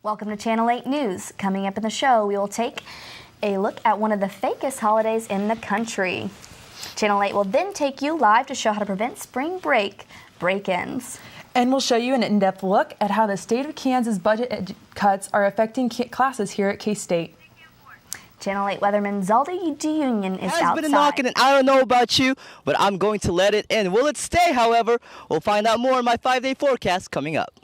Welcome to Channel 8 News. Coming up in the show, we will take a look at one of the fakest holidays in the country. Channel 8 will then take you live to show how to prevent spring break break-ins. And we'll show you an in-depth look at how the state of Kansas budget cuts are affecting classes here at K-State. Channel 8 weatherman Zaldi DeUnion is outside. It's been knocking, and I don't know about you, but I'm going to let it in. Will it stay, however? We'll find out more in my 5-day forecast coming up.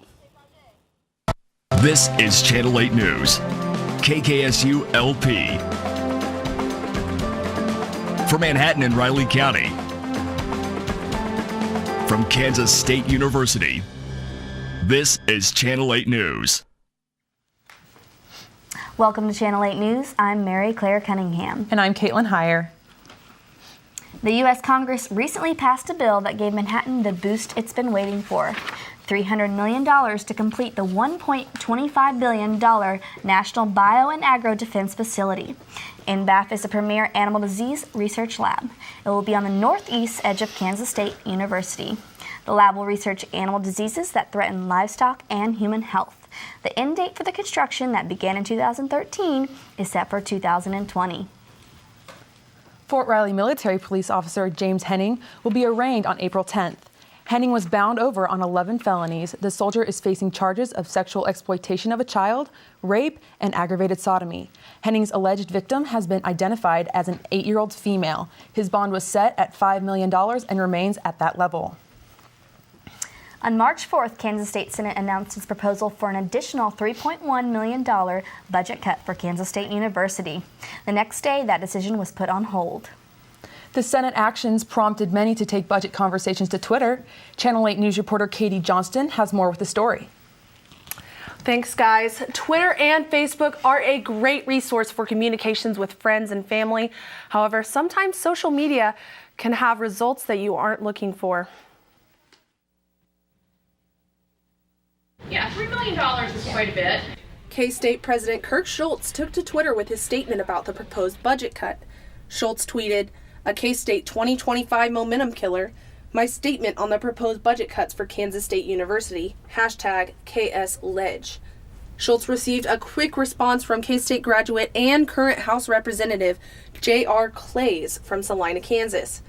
This is Channel 8 News, KKSU LP. For Manhattan and Riley County. From Kansas State University, this is Channel 8 News. Welcome to Channel 8 News. I'm Mary Claire Cunningham. And I'm Caitlin Heyer. The U.S. Congress recently passed a bill that gave Manhattan the boost it's been waiting for. $300 million to complete the $1.25 billion National Bio and Agro Defense Facility. NBAF is a premier animal disease research lab. It will be on the northeast edge of Kansas State University. The lab will research animal diseases that threaten livestock and human health. The end date for the construction that began in 2013 is set for 2020. Fort Riley military police officer James Henning will be arraigned on April 10th. Henning was bound over on 11 felonies. The soldier is facing charges of sexual exploitation of a child, rape, and aggravated sodomy. Henning's alleged victim has been identified as an 8-year-old female. His bond was set at $5 million and remains at that level. On March 4th, Kansas State Senate announced its proposal for an additional $3.1 million budget cut for Kansas State University. The next day, that decision was put on hold. The Senate actions prompted many to take budget conversations to Twitter. Channel 8 News reporter Katie Johnston has more with the story. Thanks, guys. Twitter and Facebook are a great resource for communications with friends and family. However, sometimes social media can have results that you aren't looking for. Yeah, $3 million is quite a bit. K-State President Kirk Schultz took to Twitter with his statement about the proposed budget cut. Schultz tweeted, "A K-State 2025 momentum killer. My statement on the proposed budget cuts for Kansas State University. #KSLedge." Schultz received a quick response from K-State graduate and current House Representative J.R. Clays from Salina, Kansas.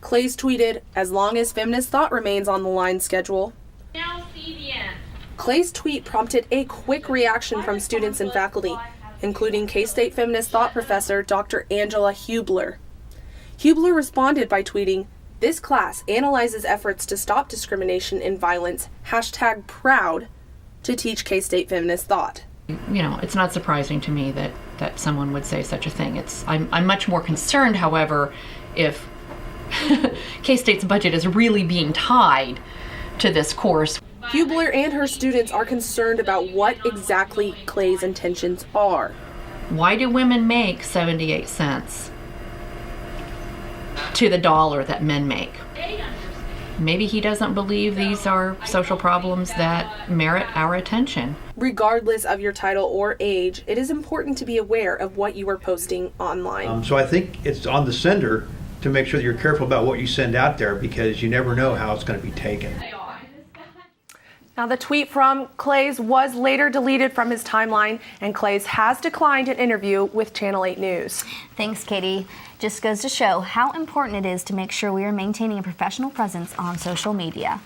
Clays tweeted, "As long as feminist thought remains on the line schedule." Now CBN. Clay's tweet prompted a quick reaction from students and faculty, including K-State feminist thought professor Dr. Angela Hubler. Hubler responded by tweeting, "This class analyzes efforts to stop discrimination and violence, #proud, to teach K-State feminist thought." You know, it's not surprising to me that someone would say such a thing. I'm much more concerned, however, if K-State's budget is really being tied to this course. Hubler and her students are concerned about what exactly Clay's intentions are. Why do women make 78 cents to the dollar that men make? Maybe he doesn't believe these are social problems that merit our attention. Regardless of your title or age, it is important to be aware of what you are posting online. So I think it's on the sender to make sure that you're careful about what you send out there, because you never know how it's going to be taken. Now, the tweet from Clays was later deleted from his timeline, and Clays has declined an interview with Channel 8 News. Thanks, Katie. Just goes to show how important it is to make sure we are maintaining a professional presence on social media.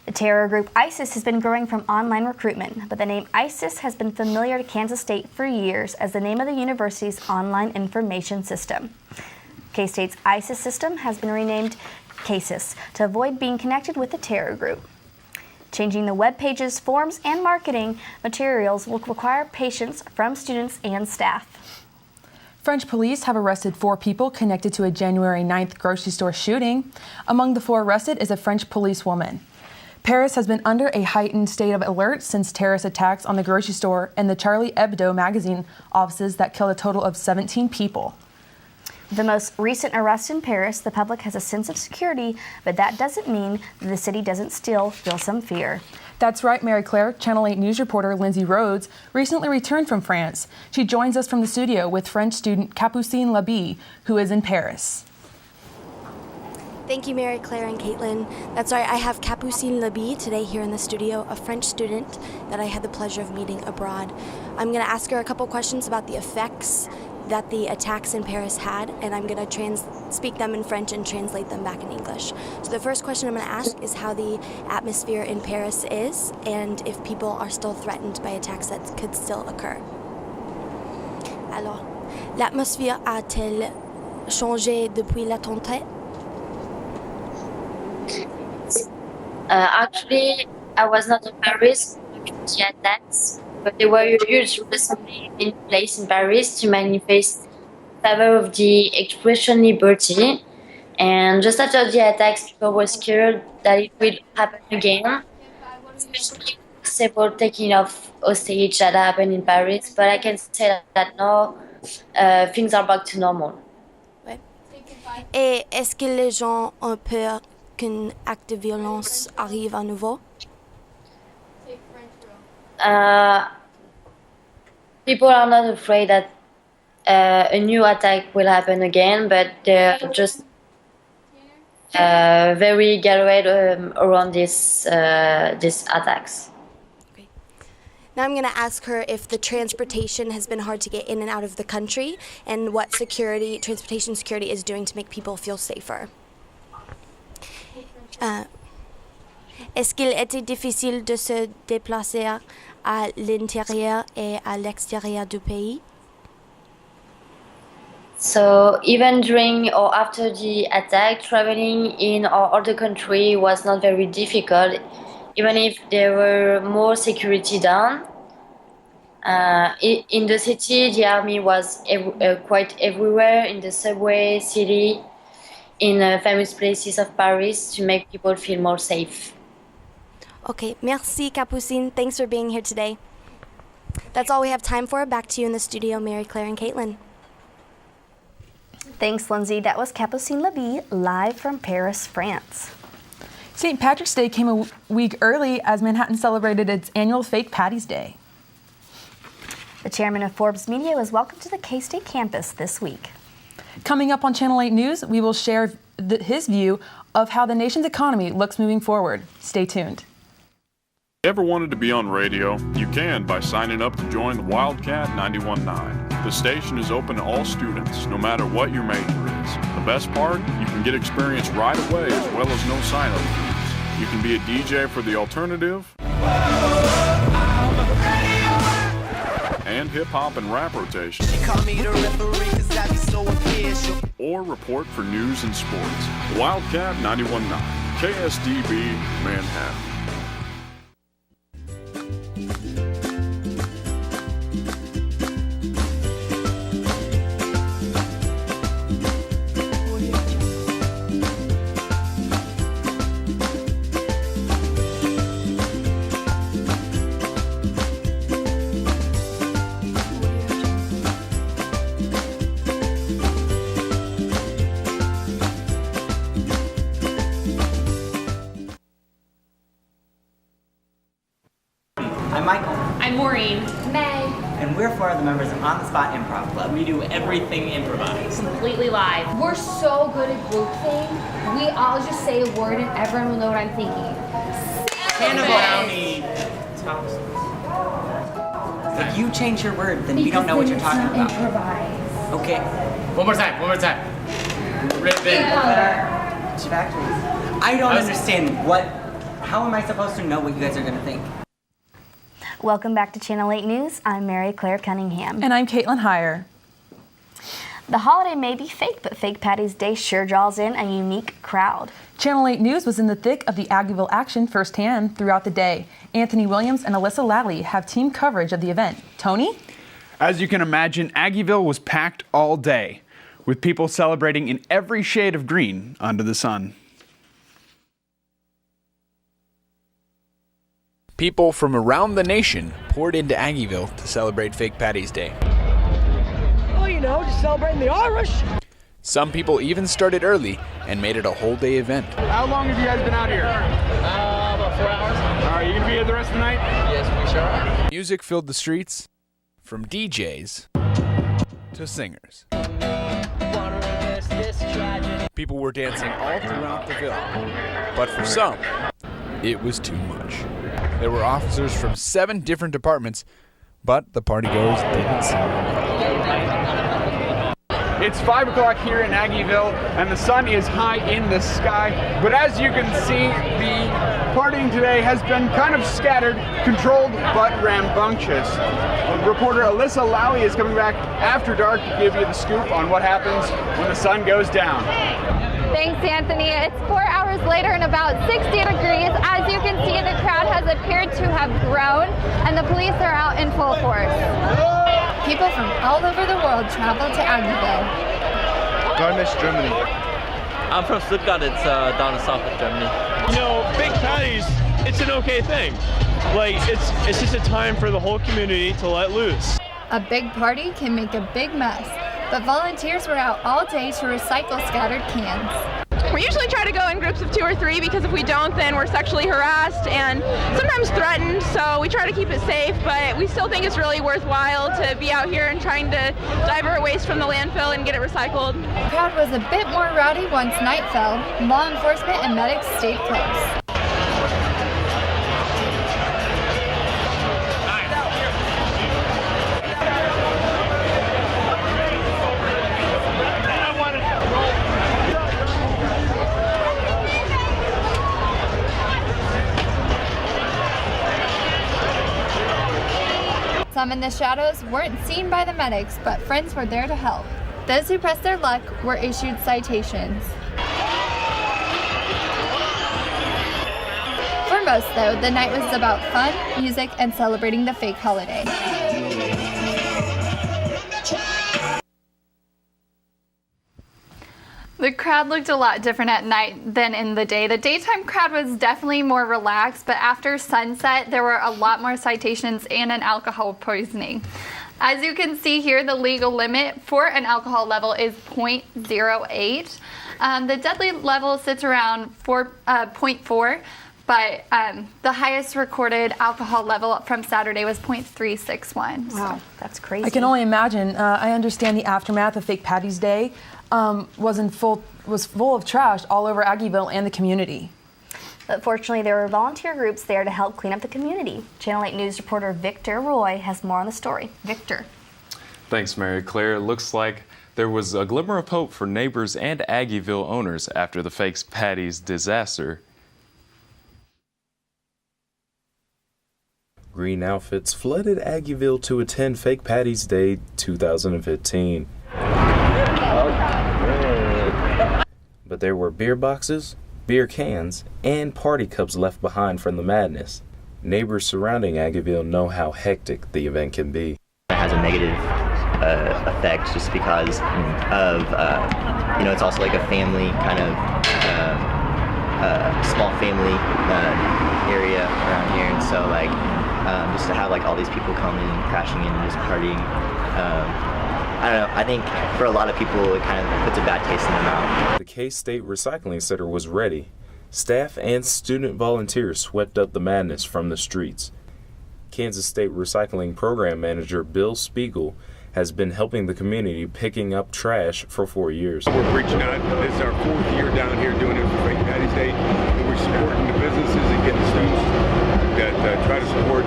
The terror group ISIS has been growing from online recruitment, but the name ISIS has been familiar to Kansas State for years as the name of the university's online information system. K-State's ISIS system has been renamed KSIS to avoid being connected with the terror group. Changing the web pages, forms, and marketing materials will require patience from students and staff. French police have arrested 4 people connected to a January 9th grocery store shooting. Among the 4 arrested is a French policewoman. Paris has been under a heightened state of alert since terrorist attacks on the grocery store and the Charlie Hebdo magazine offices that killed a total of 17 people. The most recent arrest in Paris, the public has a sense of security, but that doesn't mean that the city doesn't still feel some fear. That's right, Mary Claire. Channel 8 News reporter Lindsay Rhodes recently returned from France. She joins us from the studio with French student Capucine Labie, who is in Paris. Thank you, Mary Claire and Caitlin. That's right, I have Capucine Leby today here in the studio, a French student that I had the pleasure of meeting abroad. I'm going to ask her a couple questions about the effects that the attacks in Paris had, and I'm going to speak them in French and translate them back in English. So the first question I'm going to ask is how the atmosphere in Paris is, and if people are still threatened by attacks that could still occur. Alors, l'atmosphère a-t-elle changé depuis l'attentat? Actually, I was not in Paris during the attacks, but there were huge assembly in place in Paris to manifest in favor of the expression liberty. And just after the attacks, people were scared that it will happen again. Especially several taking of hostage that happened in Paris, but I can say that now things are back to normal. Ouais. Et est-ce que les gens ont peur qu'un acte de violence arrive à nouveau? People are not afraid that a new attack will happen again, but they're just very worried around these attacks. Okay. Now I'm going to ask her if the transportation has been hard to get in and out of the country, and what transportation security is doing to make people feel safer. Est-ce qu'il était difficile de se déplacer à l'intérieur et à l'extérieur du pays? So even during or after the attack, traveling in or other country was not very difficult, even if there were more security done. In the city, the army was quite everywhere, in the subway, city, in famous places of Paris to make people feel more safe. Okay, merci Capucine. Thanks for being here today. That's all we have time for. Back to you in the studio, Mary Claire and Caitlin. Thanks, Lindsay. That was Capucine Leby live from Paris, France. St. Patrick's Day came a week early as Manhattan celebrated its annual Fake Patty's Day. The chairman of Forbes Media was welcomed to the K-State campus this week. Coming up on Channel 8 News, we will share his view of how the nation's economy looks moving forward. Stay tuned. Ever wanted to be on radio? You can by signing up to join the Wildcat 91.9. The station is open to all students, no matter what your major is. The best part? You can get experience right away as well as no sign-up fees. You can be a DJ for the alternative and hip-hop and rap rotation. Or report for news and sports. Wildcat 91.9, KSDB, Manhattan. I'm Michael. I'm Maureen. May. And we're four of the members of On the Spot Improv Club. We do everything improvised. Completely live. We're so good at group thing. We all just say a word and everyone will know what I'm thinking. Brownie toast. If you change your word, then we don't know what you're talking about. Improvise. Okay. One more time. Ribbon. I don't understand how am I supposed to know what you guys are going to think? Welcome back to Channel 8 News. I'm Mary Claire Cunningham. And I'm Caitlin Heyer. The holiday may be fake, but Fake Patty's Day sure draws in a unique crowd. Channel 8 News was in the thick of the Aggieville action firsthand throughout the day. Anthony Williams and Alyssa Lally have team coverage of the event. Tony? As you can imagine, Aggieville was packed all day, with people celebrating in every shade of green under the sun. People from around the nation poured into Aggieville to celebrate Fake Patty's Day. Well, just celebrating the Irish. Some people even started early and made it a whole day event. How long have you guys been out here? About 4 hours. Are you going to be here the rest of the night? Yes, we sure are. Music filled the streets, from DJs to singers. People were dancing all throughout the Ville, but for some, it was too much. There were officers from 7 different departments, but the partygoers didn't seem to. It's 5 o'clock here in Aggieville, and the sun is high in the sky. But as you can see, the partying today has been kind of scattered, controlled, but rambunctious. Reporter Alyssa Lowey is coming back after dark to give you the scoop on what happens when the sun goes down. Thanks, Anthony. It's 4 hours later and about 60 degrees. As you can see, the crowd has appeared to have grown, and the police are out in full force. People from all over the world travel to Aggieville. Garmisch, Germany. I'm from Stuttgart. It's down in south of Germany. You know, big patties, it's an okay thing. Like, it's just a time for the whole community to let loose. A big party can make a big mess, but volunteers were out all day to recycle scattered cans. We usually try to go in groups of 2 or 3 because if we don't, then we're sexually harassed and sometimes threatened, so we try to keep it safe, but we still think it's really worthwhile to be out here and trying to divert waste from the landfill and get it recycled. The crowd was a bit more rowdy once night fell. Law enforcement and medics stayed close. Some in the shadows weren't seen by the medics, but friends were there to help. Those who pressed their luck were issued citations. For most, though, the night was about fun, music, and celebrating the fake holiday. The crowd looked a lot different at night than in the day. The daytime crowd was definitely more relaxed, but after sunset, there were a lot more citations and an alcohol poisoning. As you can see here, the legal limit for an alcohol level is 0.08. The deadly level sits around 0.4, but the highest recorded alcohol level from Saturday was 0.361. Wow, that's crazy. I can only imagine. I understand the aftermath of Fake Patty's Day was full of trash all over Aggieville and the community. But fortunately, there were volunteer groups there to help clean up the community. Channel 8 News reporter Victor Roy has more on the story. Victor. Thanks, Mary Claire. It looks like there was a glimmer of hope for neighbors and Aggieville owners after the Fake Patty's disaster. Green outfits flooded Aggieville to attend Fake Patty's Day 2015. But there were beer boxes, beer cans, and party cups left behind from the madness. Neighbors surrounding Aggieville know how hectic the event can be. It has a negative effect just because of, it's also like a family kind of small family area around here. And so just to have all these people coming and crashing in and just partying, I don't know, I think for a lot of people it kind of puts a bad taste in their mouth. The K-State Recycling Center was ready. Staff and student volunteers swept up the madness from the streets. Kansas State Recycling Program Manager Bill Spiegel has been helping the community picking up trash for 4 years. We're reaching out. This is our 4th year down here doing it for Fake Patty's Day. And we're supporting the businesses and getting students that try to support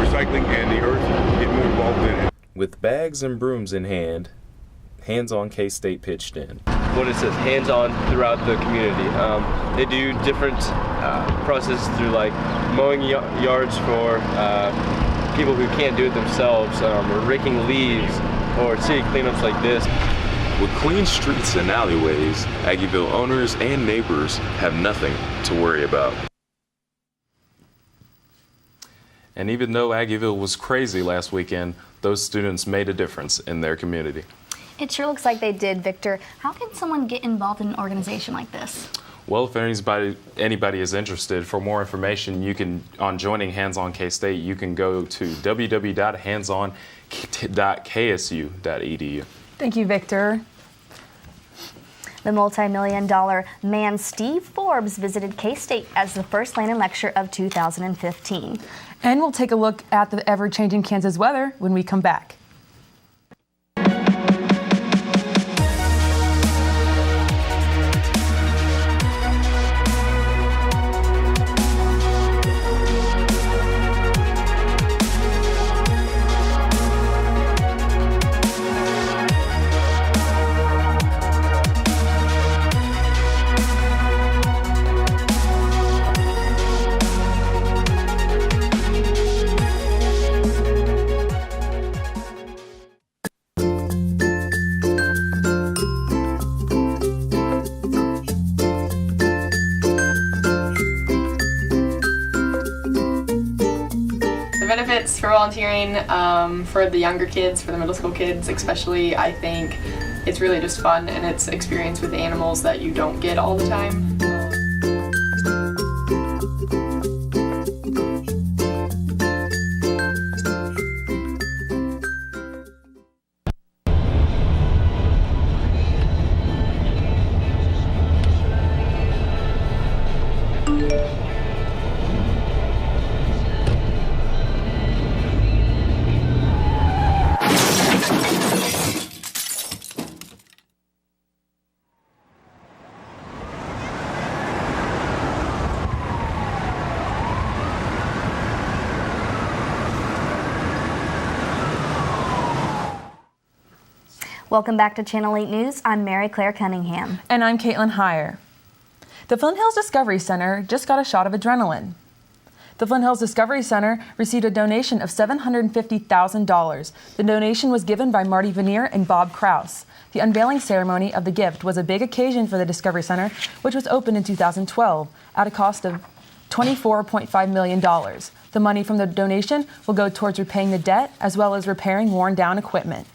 recycling and the earth, get more involved in it. With bags and brooms in hand, Hands-On K-State pitched in. What it says, hands-on throughout the community. They do different processes through mowing yards for people who can't do it themselves, or raking leaves, or city cleanups like this. With clean streets and alleyways, Aggieville owners and neighbors have nothing to worry about. And even though Aggieville was crazy last weekend, those students made a difference in their community. It sure looks like they did, Victor. How can someone get involved in an organization like this? Well, if anybody is interested, for more information, on joining Hands-On K-State, you can go to www.handson.ksu.edu. Thank you, Victor. The multi-million-dollar man Steve Forbes visited K-State as the first Landon Lecture of 2015. And we'll take a look at the ever-changing Kansas weather when we come back. benefits for volunteering for the younger kids, for the middle school kids especially, I think it's really just fun and it's experience with animals that you don't get all the time. Welcome back to Channel 8 News. I'm Mary Claire Cunningham. And I'm Caitlin Heyer. The Flint Hills Discovery Center just got a shot of adrenaline. The Flint Hills Discovery Center received a donation of $750,000. The donation was given by Marty Veneer and Bob Kraus. The unveiling ceremony of the gift was a big occasion for the Discovery Center, which was opened in 2012 at a cost of $24.5 million. The money from the donation will go towards repaying the debt as well as repairing worn down equipment.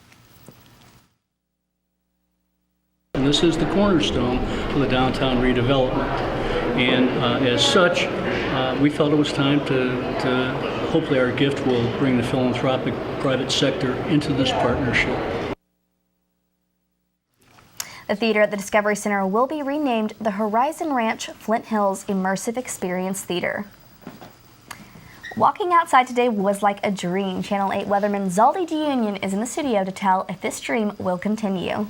And this is the cornerstone of the downtown redevelopment. And as such, we felt it was time to hopefully our gift will bring the philanthropic private sector into this partnership. The theater at the Discovery Center will be renamed the Horizon Ranch Flint Hills Immersive Experience Theater. Walking outside today was like a dream. Channel 8 weatherman Zaldi DeUnion is in the studio to tell if this dream will continue.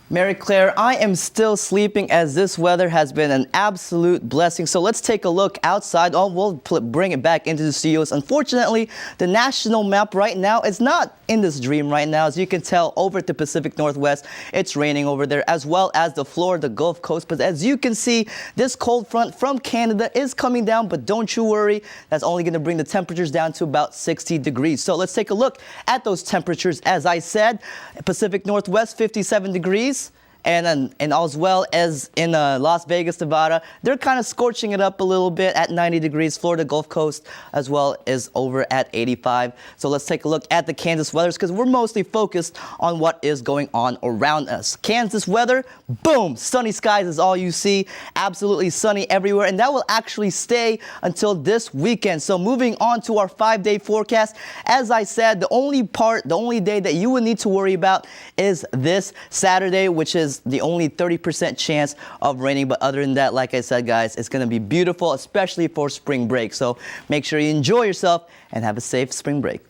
Mary Claire, I am still sleeping as this weather has been an absolute blessing. So let's take a look outside. Oh, we'll bring it back into the studios. Unfortunately, the national map right now is not in this dream right now. As you can tell, over at the Pacific Northwest, it's raining over there, as well as the Florida Gulf Coast. But as you can see, this cold front from Canada is coming down, but don't you worry. That's only going to bring the temperatures down to about 60 degrees. So let's take a look at those temperatures. As I said, Pacific Northwest, 57 degrees. And as well as in Las Vegas, Nevada, they're kind of scorching it up a little bit at 90 degrees. Florida Gulf Coast as well is over at 85. So let's take a look at the Kansas weather because we're mostly focused on what is going on around us. Kansas weather, boom, sunny skies is all you see. Absolutely sunny everywhere. And that will actually stay until this weekend. So moving on to our 5-day forecast. As I said, the only day that you would need to worry about is this Saturday, which is the only 30% chance of raining. But other than that, like I said, guys, it's going to be beautiful, especially for spring break. So make sure you enjoy yourself and have a safe spring break.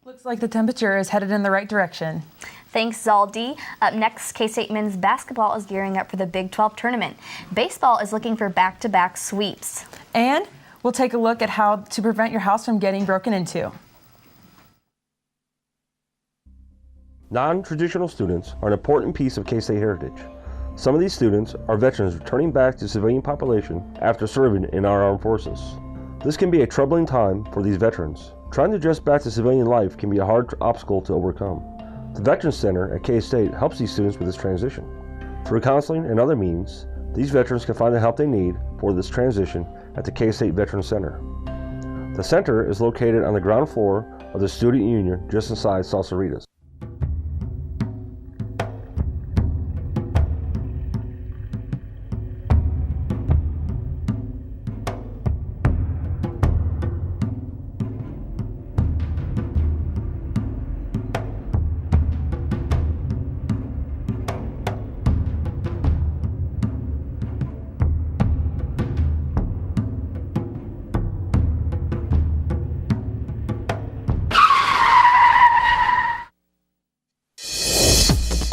Looks like the temperature is headed in the right direction. Thanks, Zaldi. Up next, K-State men's basketball is gearing up for the Big 12 tournament. Baseball is looking for back-to-back sweeps. And we'll take a look at how to prevent your house from getting broken into. Non-traditional students are an important piece of K-State heritage. Some of these students are veterans returning back to civilian population after serving in our armed forces. This can be a troubling time for these veterans. Trying to adjust back to civilian life can be a hard obstacle to overcome. The Veterans Center at K-State helps these students with this transition. Through counseling and other means, these veterans can find the help they need for this transition at the K-State Veterans Center. The center is located on the ground floor of the Student Union just inside Salsaritas.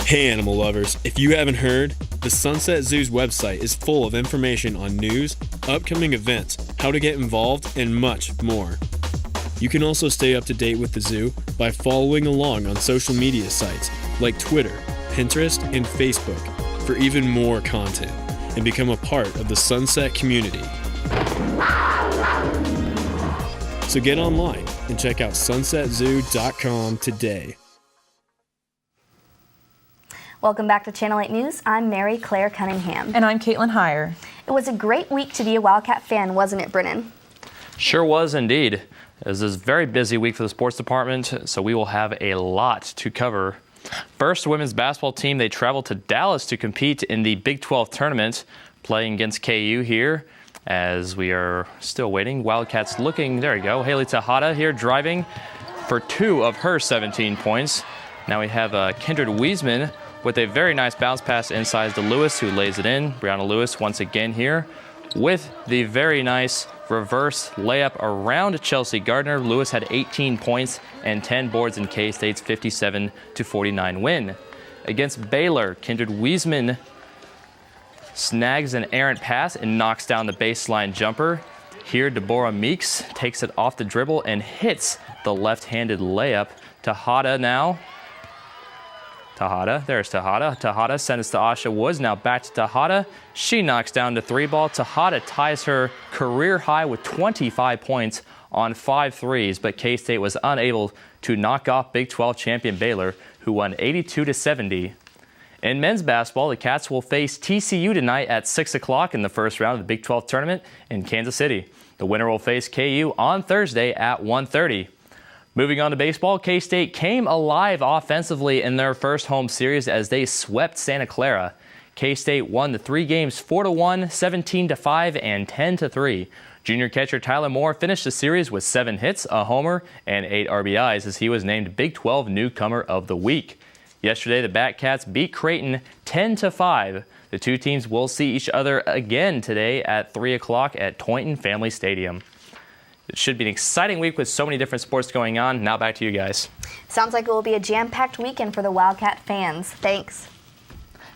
Hey animal lovers, if you haven't heard, the Sunset Zoo's website is full of information on news, upcoming events, how to get involved, and much more. You can also stay up to date with the zoo by following along on social media sites like Twitter, Pinterest, and Facebook for even more content and become a part of the Sunset community. So get online and check out sunsetzoo.com today. Welcome back to Channel 8 News. I'm Mary Claire Cunningham. And I'm Caitlin Heyer. It was a great week to be a Wildcat fan, wasn't it, Brennan? Sure was indeed. This is a very busy week for the sports department, so we will have a lot to cover. First, the women's basketball team, they traveled to Dallas to compete in the Big 12 tournament, playing against KU here. As we are still waiting, Wildcats looking, there you go, Haley Tejada here driving for 2 of her 17 points. Now we have Kindred Wiesman with a very nice bounce pass inside to Lewis, who lays it in. Brianna Lewis once again here with the very nice reverse layup around Chelsea Gardner. Lewis had 18 points and 10 boards in K-State's 57-49 win. Against Baylor, Kindred Wiesman snags an errant pass and knocks down the baseline jumper. Here, Deborah Meeks takes it off the dribble and hits the left-handed layup. Tejada now. There's Tejada. Tejada sends it to Asha Woods. Now back to Tejada. She knocks down the 3-ball. Tejada ties her career high with 25 points on 5 threes, but K-State was unable to knock off Big 12 champion Baylor, who won 82-70. In men's basketball, the Cats will face TCU tonight at 6 o'clock in the first round of the Big 12 tournament in Kansas City. The winner will face KU on Thursday at 1:30. Moving on to baseball, K-State came alive offensively in their first home series as they swept Santa Clara. K-State won the 3 games 4-1, 17-5, and 10-3. Junior catcher Tyler Moore finished the series with 7 hits, a homer, and 8 RBIs as he was named Big 12 Newcomer of the Week. Yesterday, the Batcats beat Creighton 10-5. The two teams will see each other again today at 3 o'clock at Toynton Family Stadium. It should be an exciting week with so many different sports going on. Now back to you guys. Sounds like it will be a jam-packed weekend for the Wildcat fans. Thanks.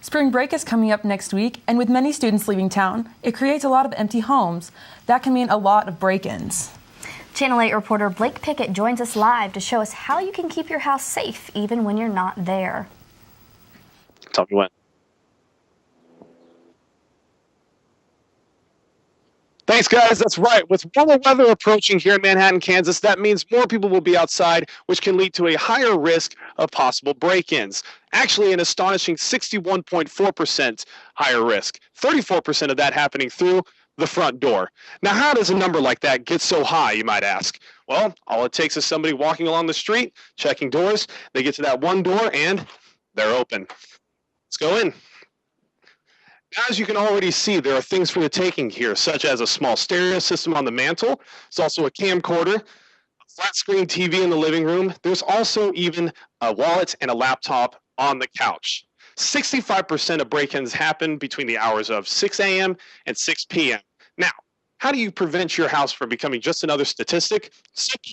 Spring break is coming up next week, and with many students leaving town, it creates a lot of empty homes. That can mean a lot of break-ins. Channel 8 reporter Blake Pickett joins us live to show us how you can keep your house safe even when you're not there. Tell me when. Thanks, guys. That's right. With warmer weather approaching here in Manhattan, Kansas, that means more people will be outside, which can lead to a higher risk of possible break-ins. Actually, an astonishing 61.4% higher risk. 34% of that happening through the front door. Now, how does a number like that get so high, you might ask? Well, all it takes is somebody walking along the street, checking doors. They get to that one door, and they're open. Let's go in. As you can already see, there are things for the taking here, such as a small stereo system on the mantle. There's also a camcorder, a flat screen TV in the living room. There's also even a wallet and a laptop on the couch. 65% of break-ins happen between the hours of 6 a.m. and 6 p.m. Now, how do you prevent your house from becoming just another statistic? Simple.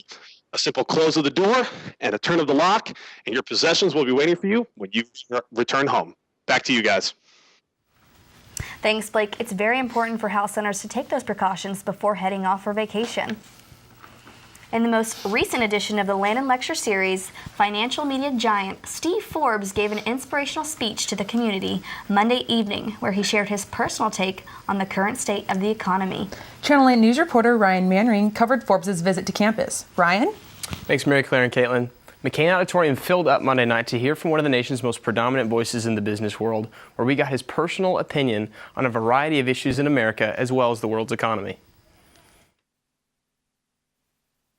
A simple close of the door and a turn of the lock, and your possessions will be waiting for you when you return home. Back to you guys. Thanks, Blake. It's very important for house owners to take those precautions before heading off for vacation. In the most recent edition of the Landon Lecture Series, financial media giant Steve Forbes gave an inspirational speech to the community Monday evening, where he shared his personal take on the current state of the economy. Channel 8 News reporter Ryan Manring covered Forbes' visit to campus. Ryan? Thanks, Mary Claire and Caitlin. McCain Auditorium filled up Monday night to hear from one of the nation's most predominant voices in the business world, where we got his personal opinion on a variety of issues in America as well as the world's economy.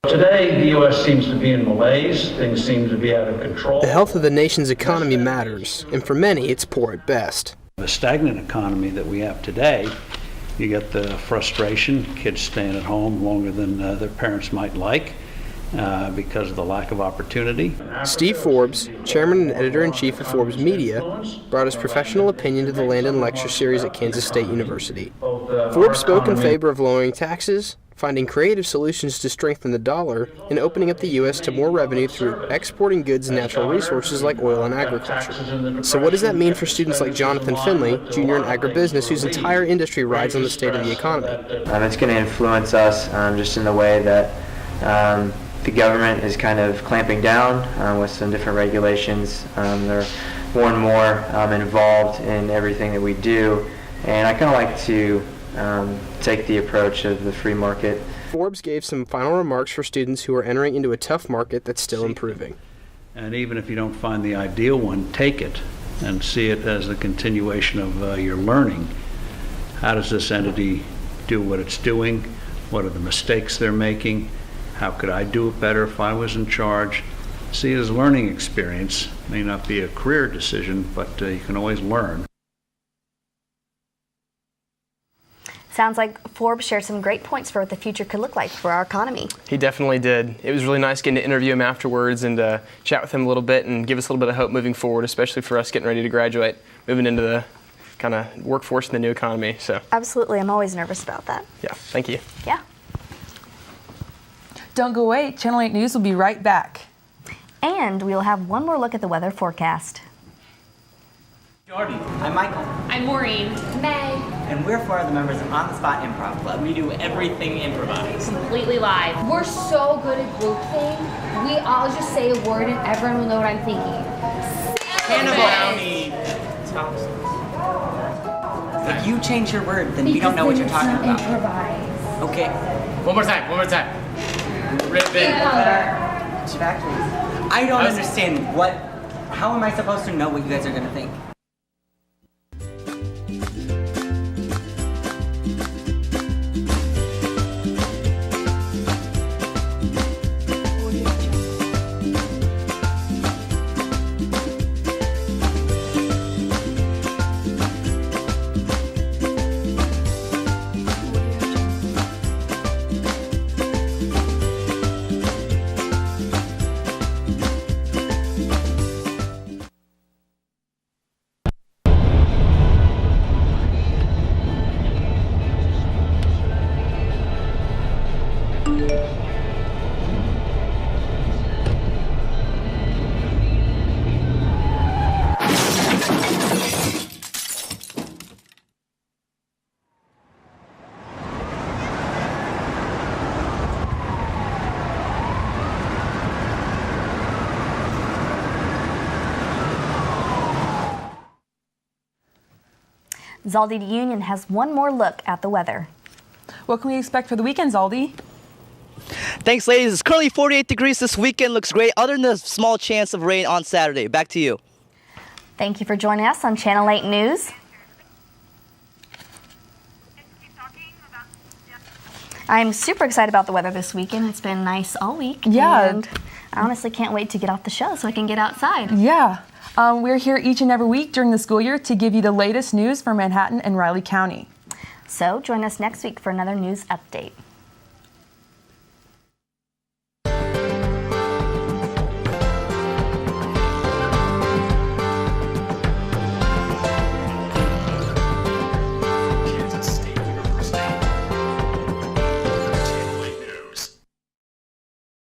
Today, the U.S. seems to be in malaise. Things seem to be out of control. The health of the nation's economy matters, and for many, it's poor at best. The stagnant economy that we have today, you get the frustration, kids staying at home longer than their parents might like. Because of the lack of opportunity. Steve Forbes, chairman and editor-in-chief of Forbes Media, brought his professional opinion to the Landon Lecture Series at Kansas State University. Forbes spoke in favor of lowering taxes, finding creative solutions to strengthen the dollar, and opening up the U.S. to more revenue through exporting goods and natural resources like oil and agriculture. So what does that mean for students like Jonathan Finley, junior in agribusiness, whose entire industry rides on the state of the economy? It's going to influence us just in the way that the government is kind of clamping down with some different regulations. They're more and more involved in everything that we do, and I kind of like to take the approach of the free market. Forbes gave some final remarks for students who are entering into a tough market that's still improving. And even if you don't find the ideal one, take it and see it as a continuation of your learning. How does this entity do what it's doing? What are the mistakes they're making? How could I do it better if I was in charge? See it as a learning experience. May not be a career decision, but you can always learn. Sounds like Forbes shared some great points for what the future could look like for our economy. He definitely did. It was really nice getting to interview him afterwards and chat with him a little bit and give us a little bit of hope moving forward, especially for us getting ready to graduate, moving into the kind of workforce in the new economy. So Absolutely. I'm always nervous about that. yeah, thank you. Yeah. Don't go away. Channel 8 News will be right back. And we will have one more look at the weather forecast. Jordan. I'm Michael. I'm Maureen. Meg. And we're four of the members of On the Spot Improv Club. We do everything improvised. Completely live. We're so good at group thing. We all just say a word and everyone will know what I'm thinking. Cannibal. If you change your word, then we don't know what you're talking about. Improvise. Okay. One more time. Ribbon. I don't understand what. How am I supposed to know what you guys are going to think? Zaldi Union has one more look at the weather. What can we expect for the weekend, Zaldi? Thanks, ladies. It's currently 48 degrees this weekend. Looks great, other than the small chance of rain on Saturday. Back to you. Thank you for joining us on Channel 8 News. I'm super excited about the weather this weekend. It's been nice all week. Yeah. And I honestly can't wait to get off the show so I can get outside. Yeah. We're here each and every week during the school year to give you the latest news from Manhattan and Riley County. So join us next week for another news update.